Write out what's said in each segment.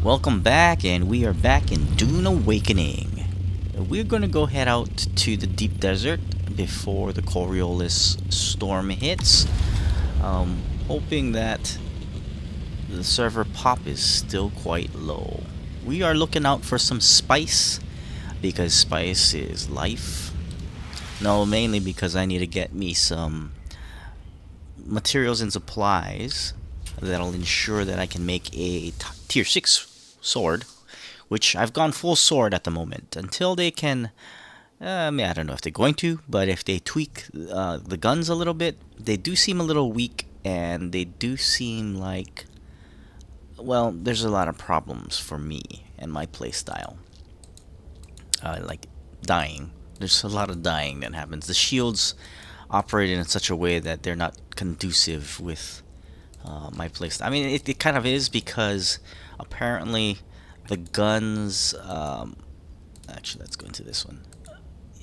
Welcome back, and we are back in Dune Awakening. We're gonna go head out to the deep desert before the Coriolis storm hits. Hoping that the server pop is still quite low. We are looking out for some spice because spice is life. No, mainly because I need to get me some materials and supplies that'll ensure that I can make a tier 6 sword, which I've gone full sword at the moment until they can I don't know if they're going to, but if they tweak the guns a little bit, they do seem a little weak, and they do seem like, well, there's a lot of problems for me and my playstyle. Like dying. There's a lot of dying that happens. The shields operate in such a way that they're not conducive with my playstyle. I mean, it kind of is because apparently the guns. Actually, let's go into this one.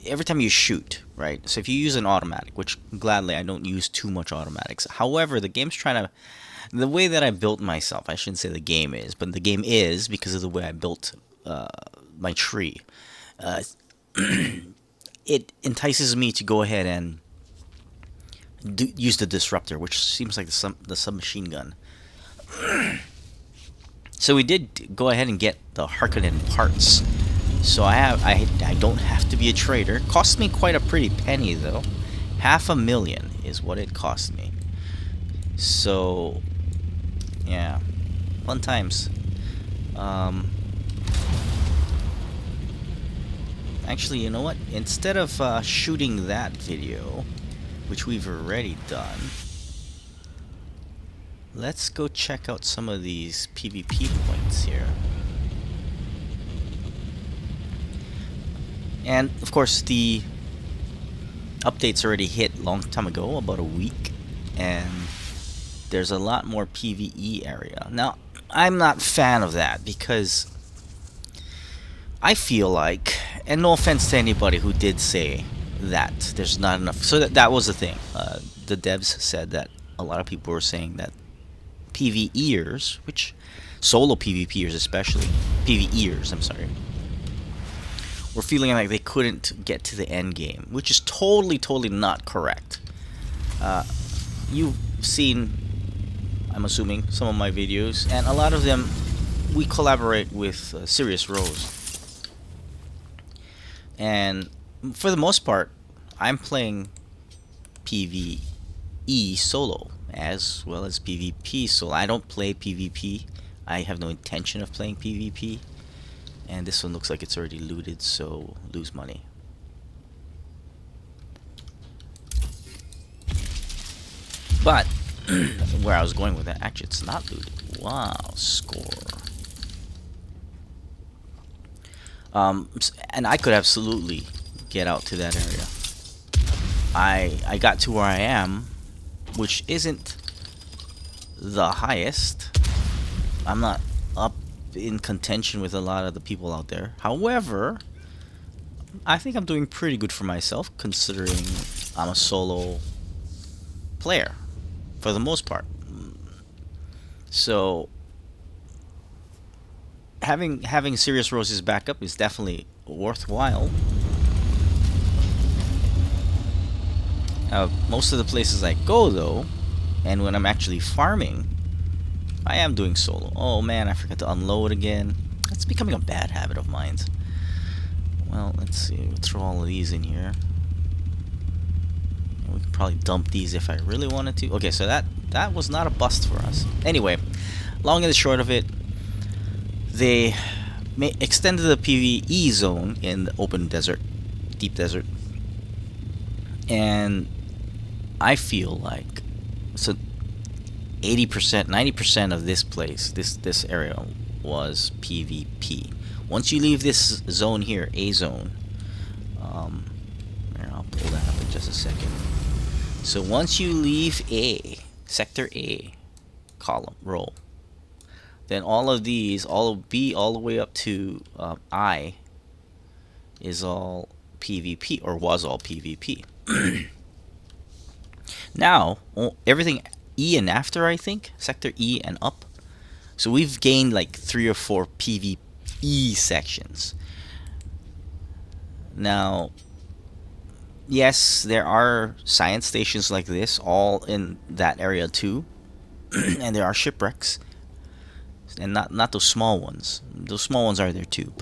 Every time you shoot, right? So if you use an automatic, which gladly I don't use too much automatics. However, the game's trying to. The way that I built myself, I shouldn't say the game is, but the game is because of the way I built my tree. Uh, it entices me to go ahead and use the disruptor, which seems like the submachine gun. So we did go ahead and get the Harkonnen parts. So I don't have to be a trader. Cost me quite a pretty penny though. 500,000 is what it cost me. So yeah, fun times. Actually, you know what? Instead of shooting that video, which we've already done, let's go check out some of these PvP points here. And of course, the updates already hit a long time ago, about a week, and there's a lot more PvE area. Now, I'm not a fan of that because I feel like, and no offense to anybody who did say that there's not enough. So that was the thing. The devs said that a lot of people were saying that PvEers, which solo PvPers especially, PvEers, I'm sorry, were feeling like they couldn't get to the end game, which is totally not correct. You've seen, I'm assuming, some of my videos, and a lot of them we collaborate with Serious Rose. And for the most part, I'm playing PvE solo as well as PvP solo. I don't play PvP. I have no intention of playing PvP. And this one looks like it's already looted, so lose money. But where I was going with that, actually, it's not looted. Wow, score. And I could absolutely get out to that area. I got to where I am, which isn't the highest. I'm not up in contention with a lot of the people out there. However, I think I'm doing pretty good for myself considering I'm a solo player for the most part. So having Serious Rose's backup is definitely worthwhile. Most of the places I go though, and when I'm actually farming, I am doing solo. Oh man, I forgot to unload again. That's becoming a bad habit of mine. Well, let's see. We'll throw all of these in here. We could probably dump these if I really wanted to. Okay, so that was not a bust for us. Anyway, long and the short of it, they extended the PvE zone in the open desert, deep desert, and I feel like so 80%, 90% of this place, this area was PvP. Once you leave this zone here, A zone, I'll pull that up in just a second. So once you leave A, sector A, column, row, then all of these, all of B, all the way up to I, is all PvP, or was all PvP. Now, everything E and after, I think, sector E and up, So we've gained like 3 or 4 PvE sections. Now, yes, there are science stations like this all in that area too, and there are shipwrecks, and not those small ones. Those small ones are there too,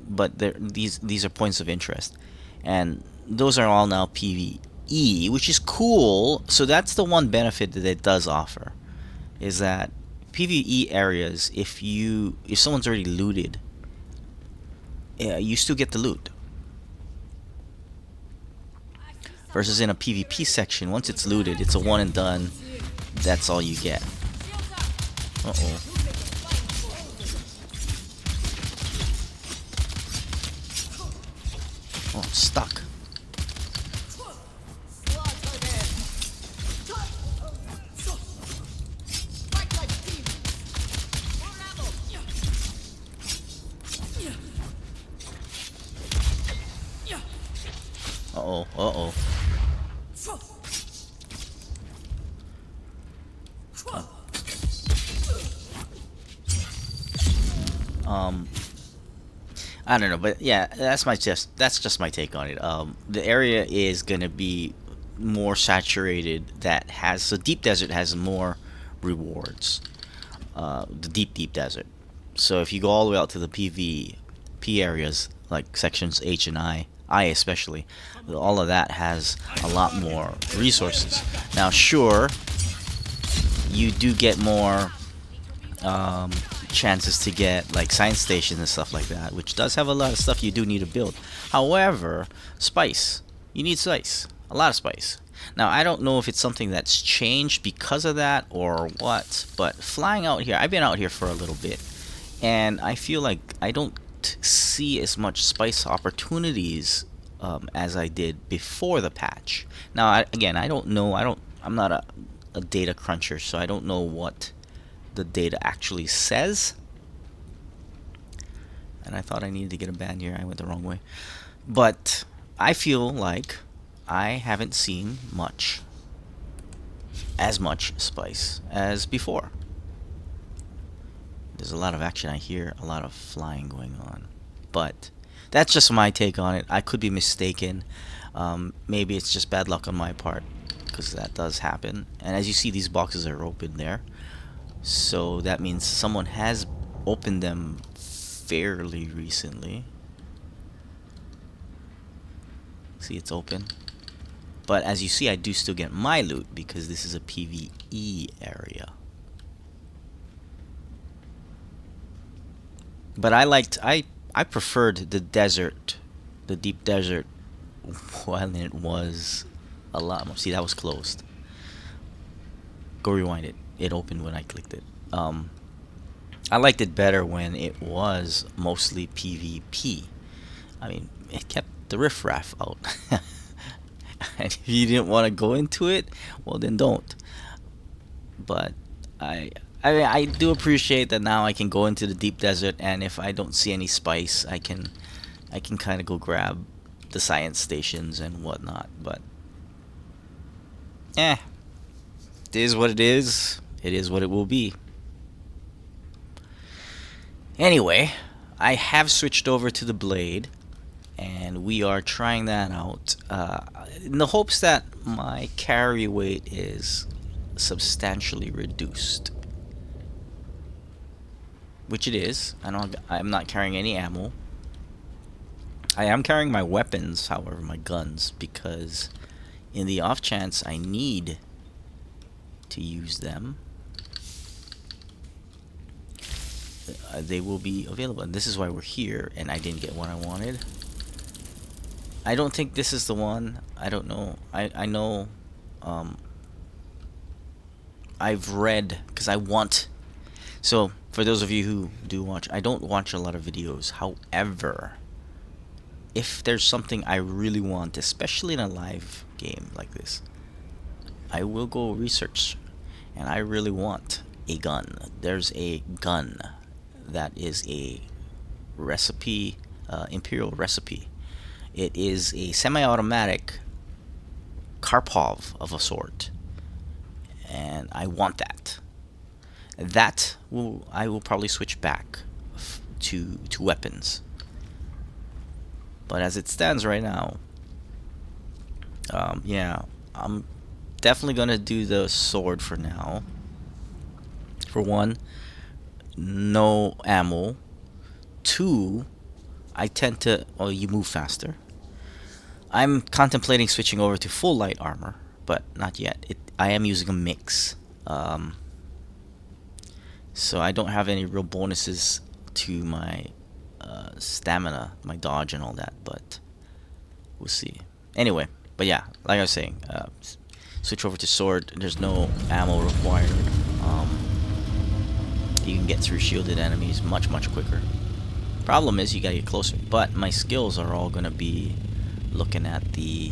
but these are points of interest, and those are all now PvE, which is cool. So that's the one benefit that it does offer, is that PvE areas, if someone's already looted, you still get the loot. Versus in a PvP section, once it's looted, it's a one and done. That's all you get. Uh oh. Oh, I'm stuck. Uh oh. Uh oh. Um, I don't know, but yeah, that's just my take on it. The area is gonna be more saturated. The deep desert has more rewards. The deep desert. So if you go all the way out to the PvP areas, like sections H and I especially, all of that has a lot more resources. Now, sure, you do get more chances to get like science stations and stuff like that, which does have a lot of stuff you do need to build. However, spice. You need spice. A lot of spice. Now, I don't know if it's something that's changed because of that or what, but flying out here, I've been out here for a little bit, and I feel like I don't see as much spice opportunities as I did before the patch. Now, again, I don't know. I'm not a data cruncher, so I don't know what the data actually says. And I thought I needed to get a band here. I went the wrong way. But I feel like I haven't seen as much spice as before. There's a lot of action. I hear a lot of flying going on. But that's just my take on it. I could be mistaken. Maybe it's just bad luck on my part, because that does happen. And as you see, these boxes are open there. So that means someone has opened them fairly recently. See, it's open. But as you see, I do still get my loot because this is a PvE area. But I preferred the desert, the deep desert, when it was a lot more. See, that was closed. Go rewind it. It opened when I clicked it. I liked it better when it was mostly PvP. I mean, it kept the riffraff out. And if you didn't want to go into it, well then don't. But I do appreciate that now I can go into the deep desert, and if I don't see any spice, I can kind of go grab the science stations and whatnot. But it is what it is. It is what it will be. Anyway, I have switched over to the blade, and we are trying that out in the hopes that my carry weight is substantially reduced, which it is. I'm not carrying any ammo. I am carrying my weapons, however, my guns, because in the off chance I need to use them, they will be available. And this is why we're here, and I didn't get what I wanted. I don't think this is the one. I don't know. I know I've read, because I want. So for those of you who do watch, I don't watch a lot of videos. However, if there's something I really want, especially in a live game like this, I will go research. And I really want a gun. There's a gun that is a recipe, imperial recipe. It is a semi-automatic Karpov of a sort, and I want that. That I will probably switch back to weapons. But as it stands right now, yeah, I'm definitely gonna do the sword for now. For one, no ammo. Two, I tend to. Oh, you move faster. I'm contemplating switching over to full light armor, but not yet. I am using a mix. Um, so I don't have any real bonuses to my stamina, my dodge, and all that, but we'll see. Anyway, but yeah, like I was saying, switch over to sword. There's no ammo required. Um, you can get through shielded enemies much quicker. Problem is, you gotta get closer. But my skills are all gonna be looking at the.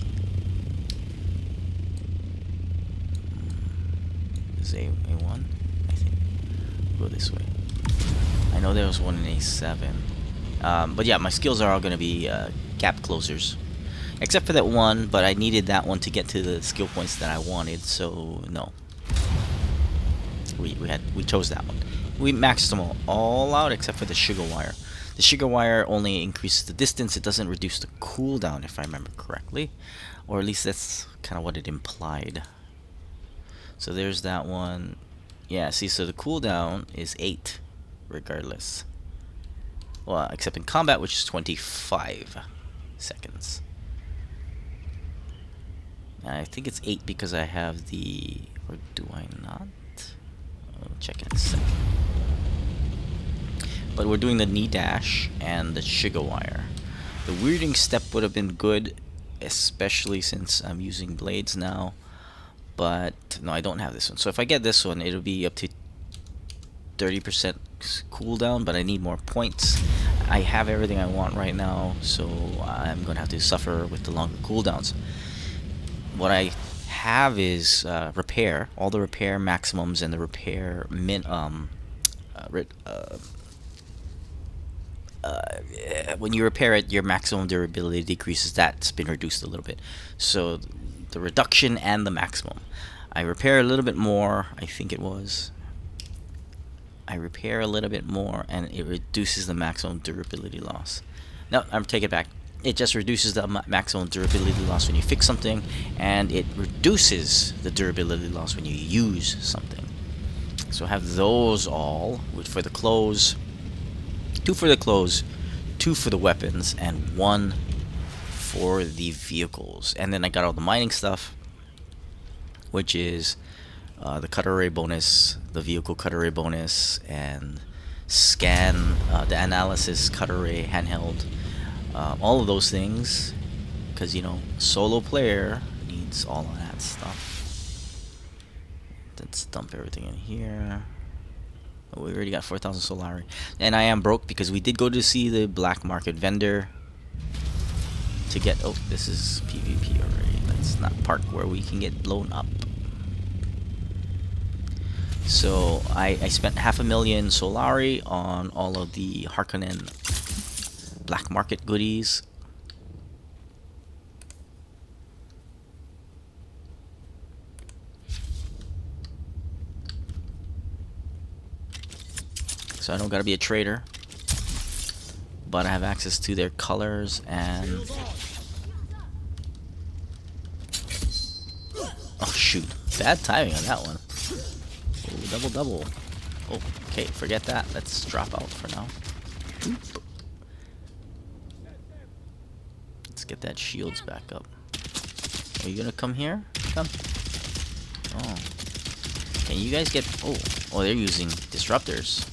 Is A1? I think. Go this way. I know there was one in A7. But yeah, my skills are all gonna be gap closers. Except for that one, but I needed that one to get to the skill points that I wanted, so no. We chose that one. We maxed them all out except for the sugar wire. The sugar wire only increases the distance, it doesn't reduce the cooldown if I remember correctly. Or at least that's kind of what it implied. So there's that one. Yeah, see, so the cooldown is 8 regardless. Well, except in combat, which is 25 seconds. I think it's 8 because I have the... Or do I not? I'll check in a second. But we're doing the knee dash and the sugar wire. The weirding step would have been good, especially since I'm using blades now. But no, I don't have this one. So if I get this one, it'll be up to 30% cooldown, but I need more points. I have everything I want right now, so I'm going to have to suffer with the longer cooldowns. What I have is repair, all the repair maximums and the repair when you repair it, your maximum durability decreases. That's been reduced a little bit. So the reduction and the maximum. I repair a little bit more, I think it was. I repair a little bit more and it reduces the maximum durability loss. No, I'm taking it back. It just reduces the maximum durability loss when you fix something, and it reduces the durability loss when you use something. So I have those all, which for the clothes, 2 for the clothes, 2 for the weapons, and 1 for the vehicles. And then I got all the mining stuff, which is the cutter array bonus, the vehicle cutter array bonus, and scan, the analysis cutter array handheld. All of those things, because you know, solo player needs all of that stuff. Let's dump everything in here. Oh, we already got 4,000 Solari, and I am broke because we did go to see the black market vendor to get. Oh, this is PvP already. Let's not park where we can get blown up. So I spent 500,000 Solari on all of the Harkonnen black market goodies. So I don't gotta be a trader, but I have access to their colors and... Oh shoot, bad timing on that one. Oh, double. Oh, okay, forget that. Let's drop out for now. Oop. Get that shields back up. Are you gonna come here? Come. Oh. Can you guys get... Oh, they're using disruptors.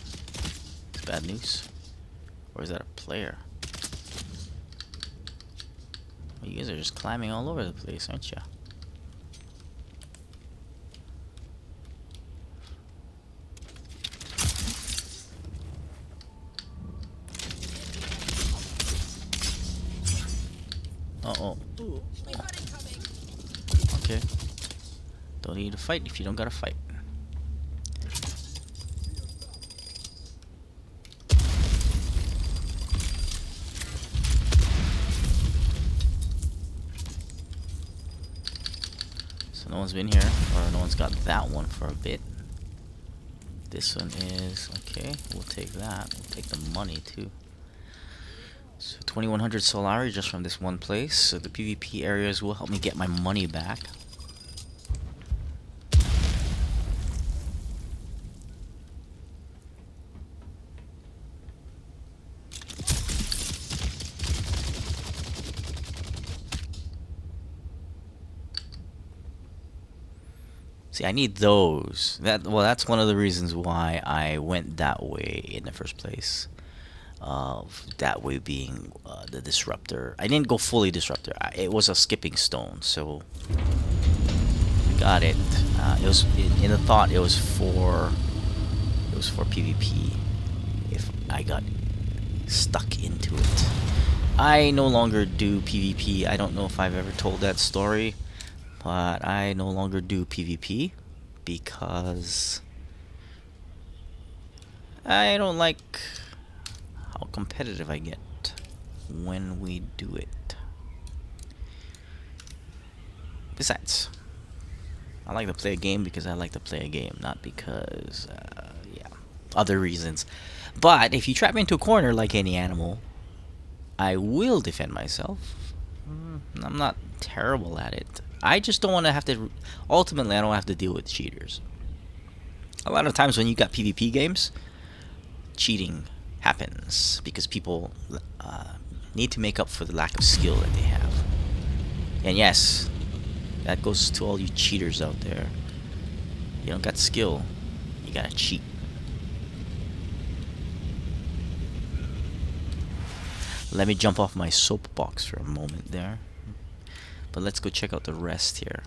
It's bad news. Or is that a player? Well, you guys are just climbing all over the place, aren't ya? Uh-oh. Okay. Don't need to fight if you don't gotta fight. So no one's been here, or no one's got that one for a bit. This one is okay. We'll take that. We'll take the money too. So 2100 Solari just from this one place. So the PvP areas will help me get my money back. See, I need those. That's one of the reasons why I went that way in the first place. That way being the disruptor. I didn't go fully disruptor. It was a skipping stone, so got it. It was in the thought. It was for PvP. If I got stuck into it, I no longer do PvP. I don't know if I've ever told that story, but I no longer do PvP because I don't like how competitive I get when we do it. Besides, I like to play a game because I like to play a game, not because, yeah, other reasons. But if you trap me into a corner like any animal, I will defend myself. I'm not terrible at it. I just don't want to have to. Ultimately, I don't have to deal with cheaters. A lot of times when you got PvP games, cheating happens because people need to make up for the lack of skill that they have. And yes, that goes to all you cheaters out there. You don't got skill, you gotta cheat. Let me jump off my soapbox for a moment there. But let's go check out the rest here.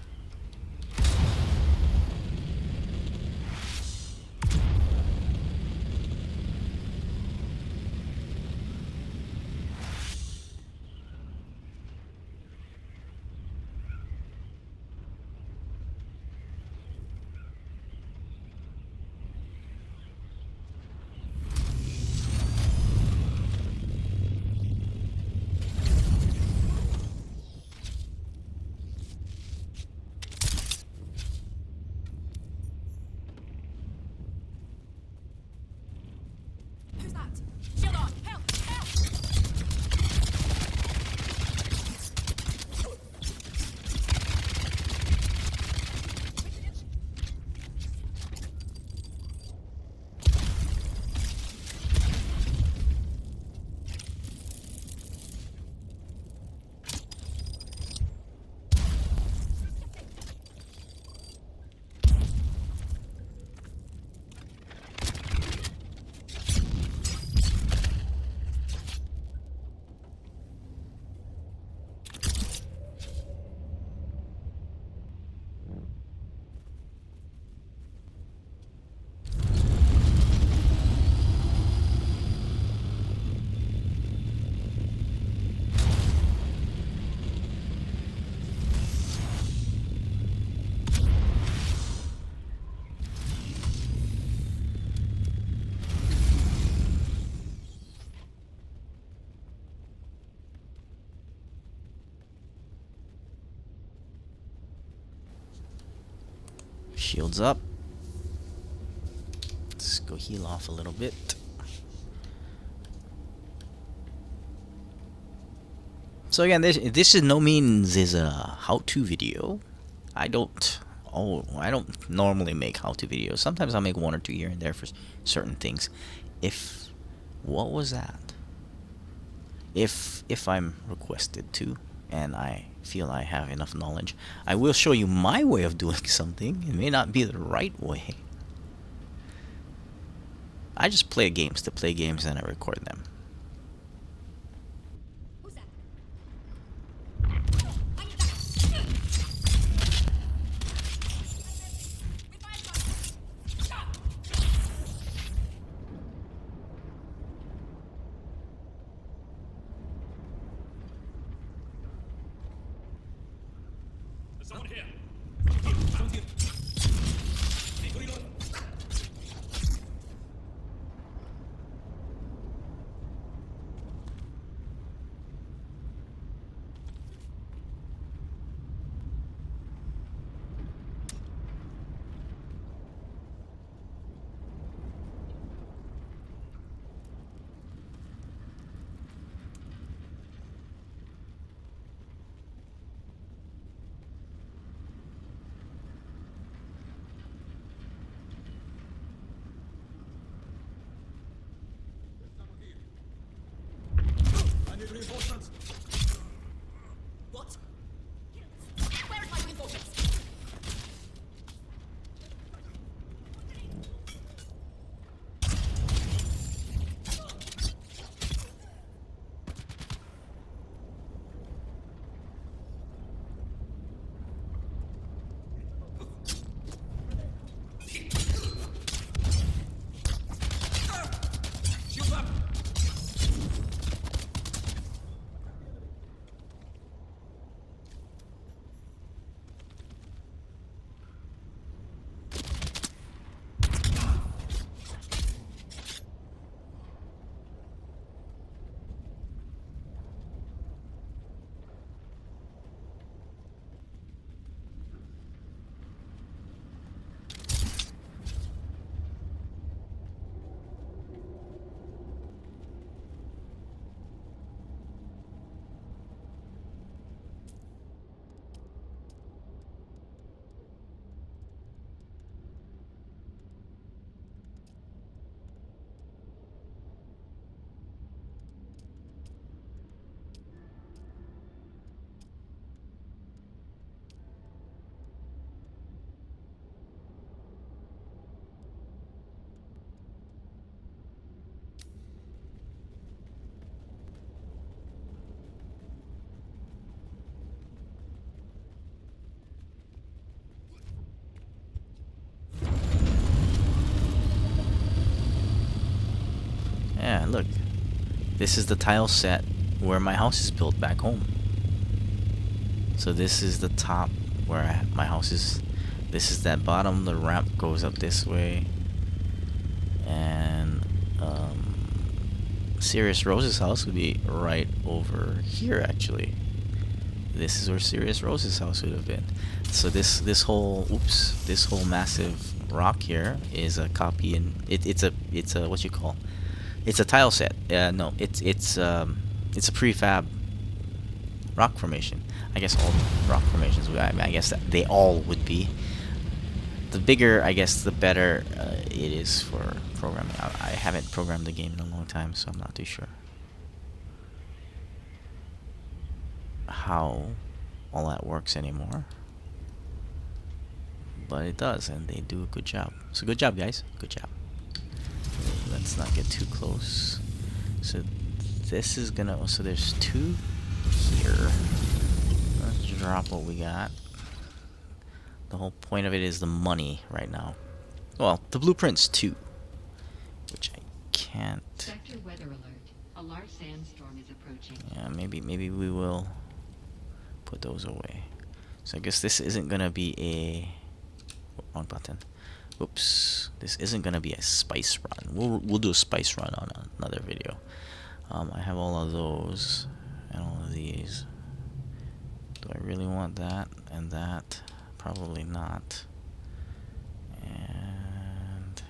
Shields up. Let's go heal off a little bit. So again, this is no means is a how-to video. I don't normally make how-to videos. Sometimes I'll make one or two here and there for certain things. What was that? If I'm requested to, and I feel I have enough knowledge, I will show you my way of doing something. It may not be the right way. I just play games to play games and I record them. Yeah, look. This is the tile set where my house is built back home. So this is the top where my house is. This is that bottom. The ramp goes up this way. And Sirius Rose's house would be right over here, actually. This is where Sirius Rose's house would have been. So this whole massive rock here is a copy, and it's a what you call, it's a tile set. No, it's a prefab rock formation. I guess all rock formations. I guess that they all would be. The bigger, I guess, the better it is for programming. I haven't programmed the game in a long time, so I'm not too sure how all that works anymore. But it does, and they do a good job. So good job, guys. Good job. Let's not get too close. So this is gonna... So there's 2 here. Let's drop what we got. The whole point of it is the money right now. Well, the blueprints too, which I can't. Sector weather alert. A large sandstorm is approaching. Yeah, maybe we will put those away. So I guess this isn't gonna be a... Wrong button. Oops. This isn't gonna be a spice run. We'll do a spice run on another video. I have all of those and all of these. Do I really want that and that? Probably not. And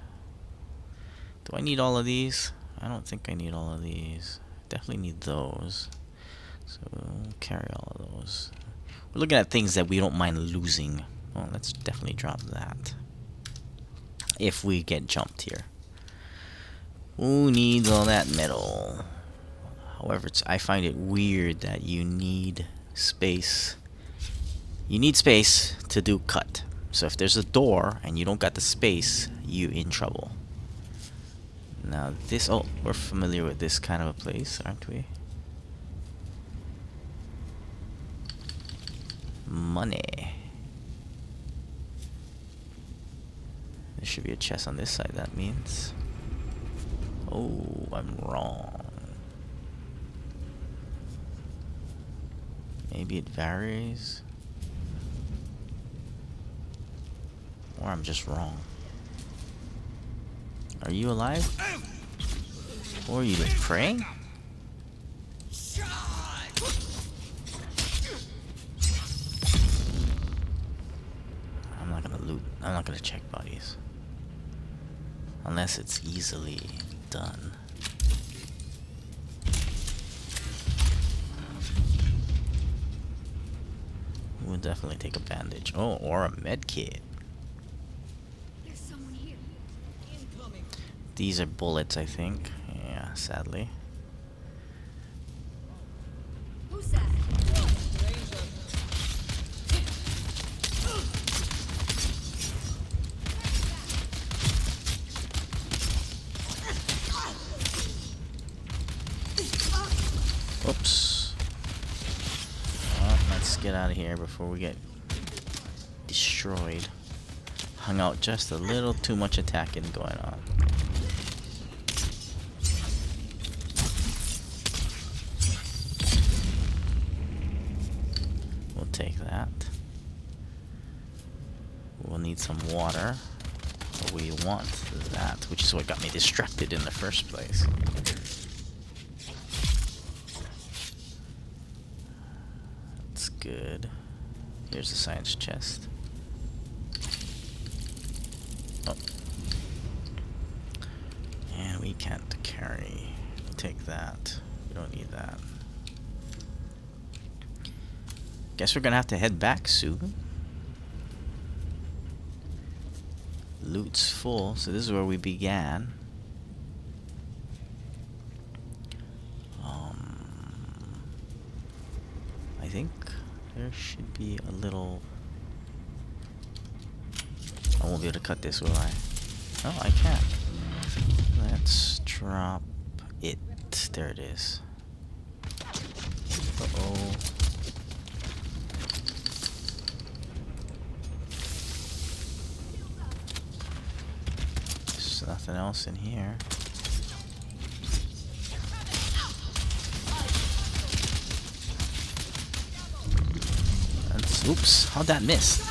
do I need all of these? I don't think I need all of these. Definitely need those. So we'll carry all of those. We're looking at things that we don't mind losing. Well, let's definitely drop that. If we get jumped here. Who needs all that metal? However, I find it weird that you need space. You need space to do cut. So if there's a door and you don't got the space, you're in trouble. Now this... Oh, we're familiar with this kind of a place, aren't we? Money. There should be a chest on this side, that means. Oh, I'm wrong. Maybe it varies. Or I'm just wrong. Are you alive? Or are you just praying? I'm not gonna loot. I'm not gonna check bodies. Unless it's easily done. We'll definitely take a bandage. Oh, or a med kit. These are bullets, I think. Yeah, sadly. Who's that? Oops. Well, let's get out of here before we get destroyed. Hung out just a little too much attacking going on. Take that. We'll need some water. But we want that, which is what got me distracted in the first place. That's good. Here's the science chest. Oh. And we can't carry. We'll take that. We don't need that. Guess we're gonna have to head back soon. Loot's full, so this is where we began. I think there should be a little... I won't be able to cut this, will I? Oh, I can. Let's drop it. There it is. Uh-oh. Nothing else in here. Oops, how'd that miss?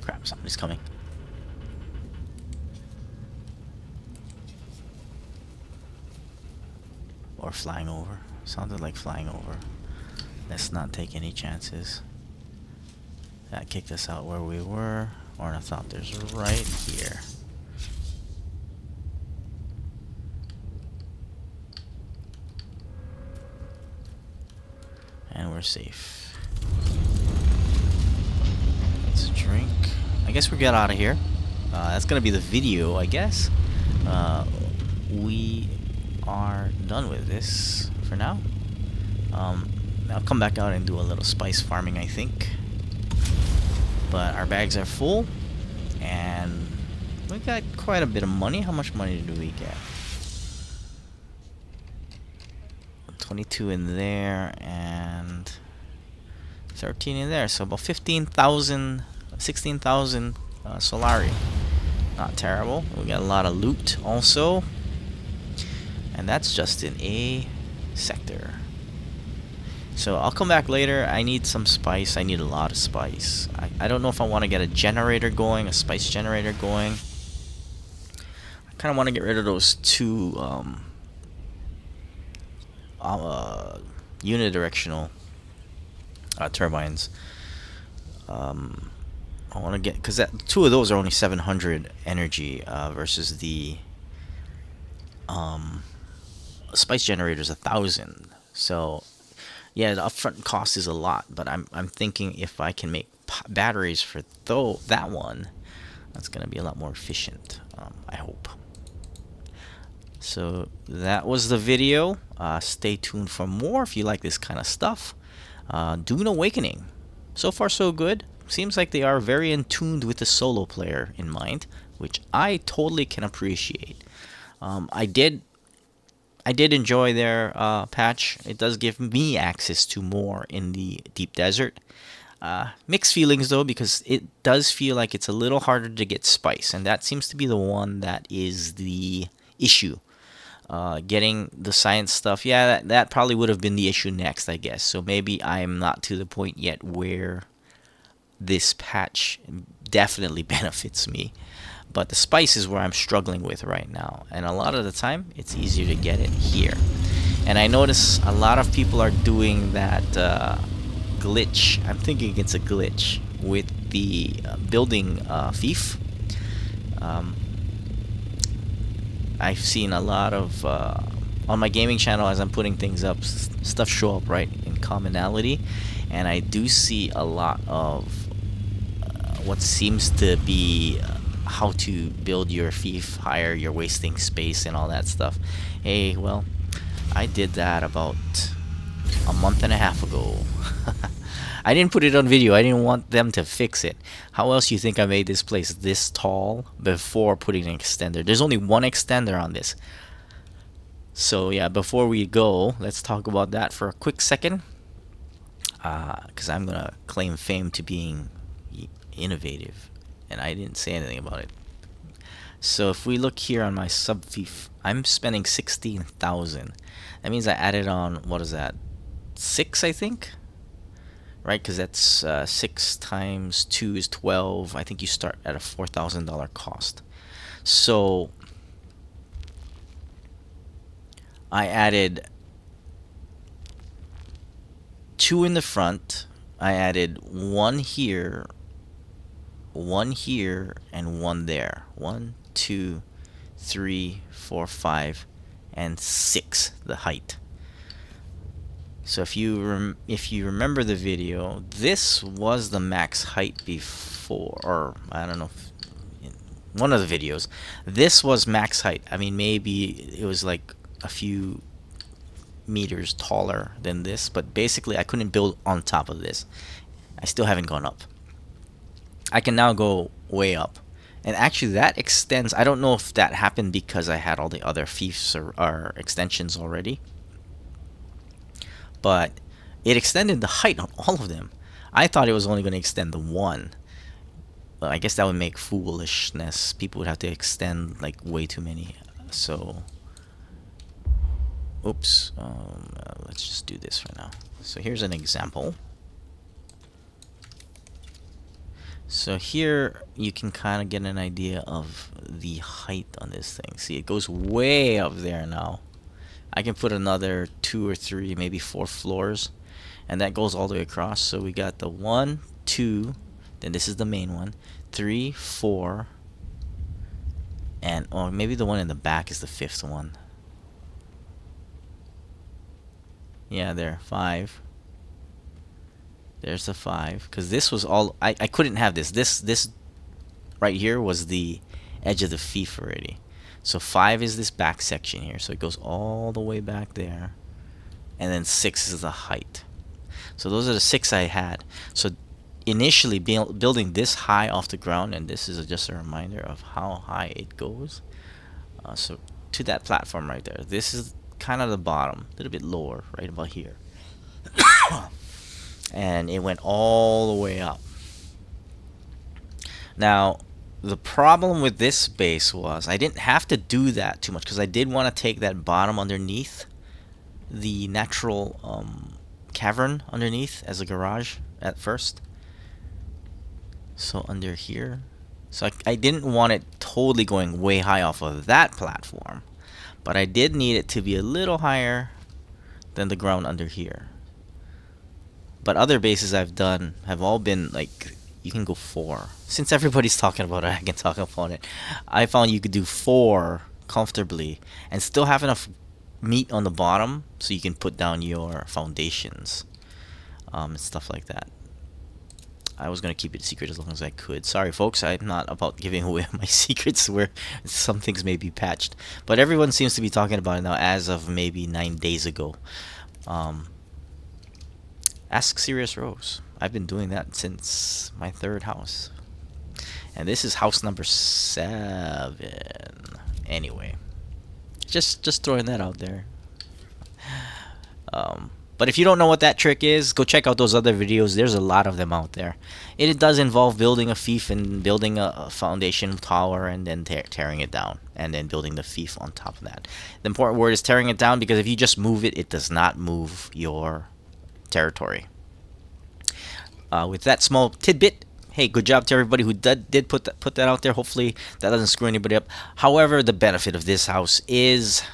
Crap, somebody's coming. Or flying over. Sounded like flying over. Let's not take any chances. That kicked us out where we were. Ornithopter's right here. And we're safe. Let's drink. I guess we get out of here. That's gonna be the video, I guess. We are done with this for now. I'll come back out and do a little spice farming, I think. But our bags are full, and we got quite a bit of money. How much money do we get? 22 in there and 13 in there, so about 15,000, 16,000 Solari. Not terrible. We got a lot of loot also, and that's just in A sector. So I'll come back later. I need some spice. I need a lot of spice. I don't know if I want to get a generator going, a spice generator going. I kind of want to get rid of those two unidirectional turbines. I want to get, because two of those are only 700 energy versus the spice generator's 1,000. So yeah, the upfront cost is a lot, but I'm thinking if I can make batteries for that one, that's gonna be a lot more efficient. I hope. So that was the video. Stay tuned for more if you like this kind of stuff. Dune Awakening. So far so good. Seems like they are very in tuned with the solo player in mind, which I totally can appreciate. I did enjoy their patch. It does give me access to more in the deep desert. Mixed feelings though, because it does feel like it's a little harder to get spice, and that seems to be the one that is the issue. Getting the science stuff, yeah, that probably would have been the issue next, I guess. So maybe I'm not to the point yet where this patch definitely benefits me. But the spice is where I'm struggling with right now, and a lot of the time it's easier to get it here. And I notice a lot of people are doing that glitch. I'm thinking it's a glitch with the building thief. I've seen a lot of on my gaming channel, as I'm putting things up, stuff show up right in commonality, and I do see a lot of what seems to be how to build your fief higher, you're wasting space and all that stuff. Hey, well, I did that about a month and a half ago. I didn't put it on video. I didn't want them to fix it. How else you think I made this place this tall before putting an extender? There's only one extender on this. So yeah, before we go, let's talk about that for a quick second. Because I'm going to claim fame to being innovative. And I didn't say anything about it. So if we look here on my sub fief, I'm spending 16,000. That means I added on, what is that? 6, I think? Right, because that's 6 times 2 is 12. I think you start at a $4,000 cost. So I added 2 in the front. I added 1 here, 1 here, and 1 there. 1, 2, 3, 4, 5, and 6 the height. So if you remember the video, this was the max height before, or I don't know, in one of the videos, this was max height. I mean, maybe it was like a few meters taller than this, but basically I couldn't build on top of this. I still haven't gone up. I can now go way up. And actually that extends, I don't know if that happened because I had all the other fiefs or extensions already, but it extended the height on all of them. I thought it was only going to extend the one. But I guess that would make foolishness. People would have to extend like way too many. So, oops. Let's just do this for now. So here's an example. So here you can kind of get an idea of the height on this thing. See, it goes way up there now. I can put another 2 or 3, maybe 4 floors, and that goes all the way across. So we got the 1, 2, then this is the main one, 3, 4, and or maybe the one in the back is the 5th one. Yeah, there, 5. There's the 5, because this was all, I couldn't have this. This right here was the edge of the fief already. So 5 is this back section here, so it goes all the way back there, and then 6 is the height. So those are the 6 I had. So initially building this high off the ground, and this is just a reminder of how high it goes. So to that platform right there, this is kind of the bottom, a little bit lower, right about here. And it went all the way up. Now, the problem with this base was I didn't have to do that too much because I did want to take that bottom underneath the natural cavern underneath as a garage at first. So under here. So I didn't want it totally going way high off of that platform, but I did need it to be a little higher than the ground under here. But other bases I've done have all been like, you can go 4. Since everybody's talking about it, I can talk about it. I found you could do 4 comfortably and still have enough meat on the bottom so you can put down your foundations and stuff like that. I was going to keep it secret as long as I could. Sorry, folks, I'm not about giving away my secrets where some things may be patched. But everyone seems to be talking about it now as of maybe 9 days ago. Ask Serious Rose. I've been doing that since my 3rd house. And this is house number 7. Anyway, just throwing that out there. But if you don't know what that trick is, go check out those other videos. There's a lot of them out there. It does involve building a fief and building a foundation tower and then tearing it down. And then building the fief on top of that. The important word is tearing it down, because if you just move it, it does not move your territory. With that small tidbit, hey, good job to everybody who did put that out there. Hopefully that doesn't screw anybody up. However, the benefit of this house is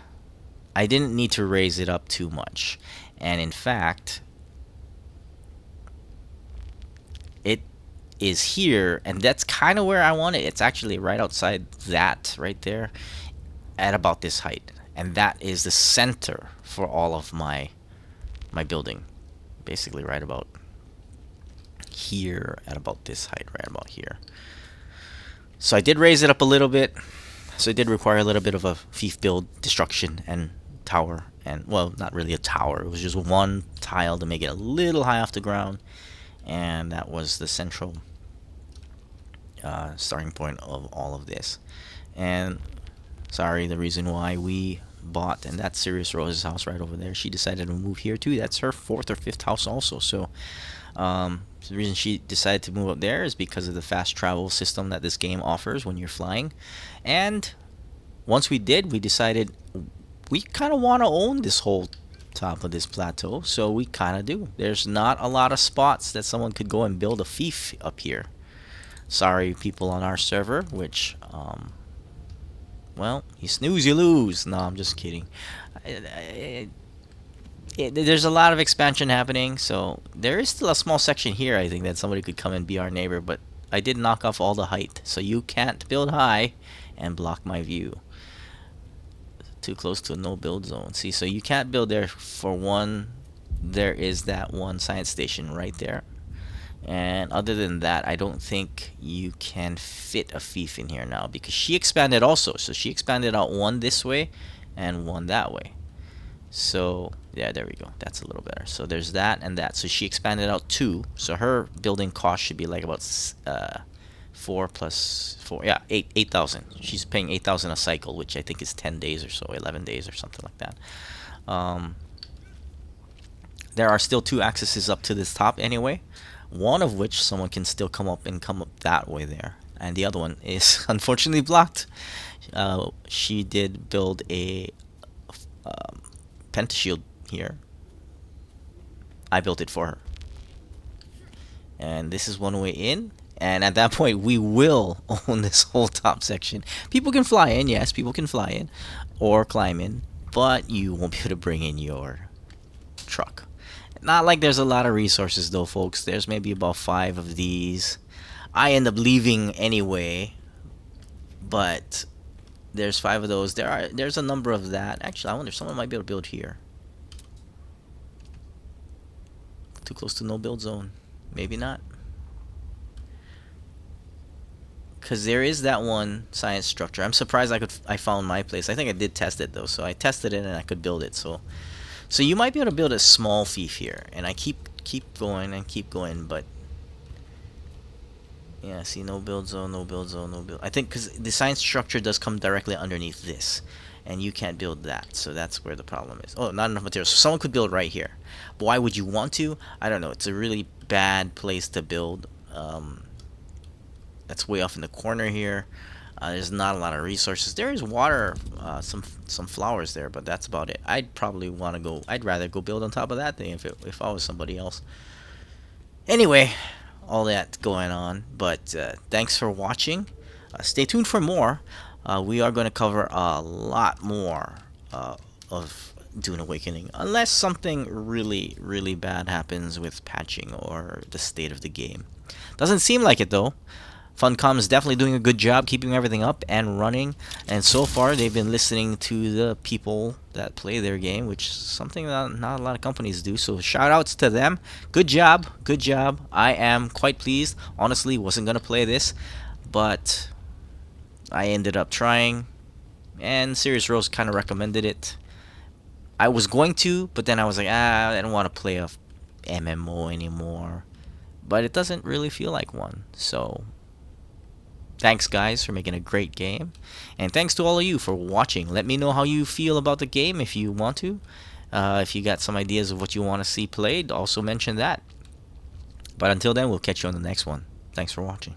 I didn't need to raise it up too much. And in fact, it is here, and that's kind of where I want it. It's actually right outside that right there at about this height. And that is the center for all of my building. Basically right about here at about this height, right about here. So I did raise it up a little bit. So it did require a little bit of a fief build, destruction, and tower. And, well, not really a tower. It was just one tile to make it a little high off the ground. And that was the central starting point of all of this. And, sorry, the reason why we bought, and that's Serious Rose's house right over there. She decided to move here too. That's her 4th or 5th house also. So the reason she decided to move up there is because of the fast travel system that this game offers when you're flying. And once we did, we decided we kind of want to own this whole top of this plateau. So we kind of do. There's not a lot of spots that someone could go and build a fief up here. Sorry, people on our server, which well, you snooze, you lose. No, I'm just kidding. There's a lot of expansion happening, so there is still a small section here, I think, that somebody could come and be our neighbor, but I did knock off all the height, so you can't build high and block my view. Too close to a no-build zone. See, so you can't build there. For one, there is that one science station right there. And other than that, I don't think you can fit a fief in here now, because she expanded also. So she expanded out one this way and one that way. So Yeah, there we go. That's a little better. So there's that and that. So she expanded out two. So her building cost should be like about 4 plus 4. Yeah, 8,000. She's paying 8,000 a cycle, which I think is 10 days or so, 11 days or something like that. Um, there are still two accesses up to this top anyway. One of which someone can still come up that way there, and the other one is unfortunately blocked. She did build a um, pentashield here. I built it for her. And this is one way in. And at that point, we will own this whole top section. People can fly in, yes, people can fly in or climb in, but you won't be able to bring in your truck. Not like there's a lot of resources though, folks. There's maybe about 5 of these. I end up leaving anyway, but there's 5 of those. There's a number of that. Actually, I wonder if someone might be able to build here. Too close to no build zone. Maybe not. Because there is that one science structure. I'm surprised I found my place. I think I did test it though, so I tested it and I could build it. So you might be able to build a small fief here, and I keep going and keep going, but yeah, see, no build zone, no build zone, no build. I think because the science structure does come directly underneath this, and you can't build that, so that's where the problem is. Oh, not enough materials. So someone could build right here, but why would you want to? I don't know. It's a really bad place to build. That's way off in the corner here. There's not a lot of resources. There is water, some flowers there, but that's about it. I'd probably want to go. I'd rather go build on top of that thing if I was somebody else. Anyway, all that going on. But thanks for watching. Stay tuned for more. We are going to cover a lot more of Dune Awakening, unless something really, really bad happens with patching or the state of the game. Doesn't seem like it though. Funcom is definitely doing a good job keeping everything up and running, and so far they've been listening to the people that play their game, which is something that not a lot of companies do. So shout outs to them. Good job, good job. I am quite pleased. Honestly, wasn't gonna play this, but I ended up trying, and Serious Rose kind of recommended it. I was going to, but then I was like, I don't want to play a MMO anymore. But it doesn't really feel like one, so thanks, guys, for making a great game. And thanks to all of you for watching. Let me know how you feel about the game if you want to. If you got some ideas of what you want to see played, also mention that. But until then, we'll catch you on the next one. Thanks for watching.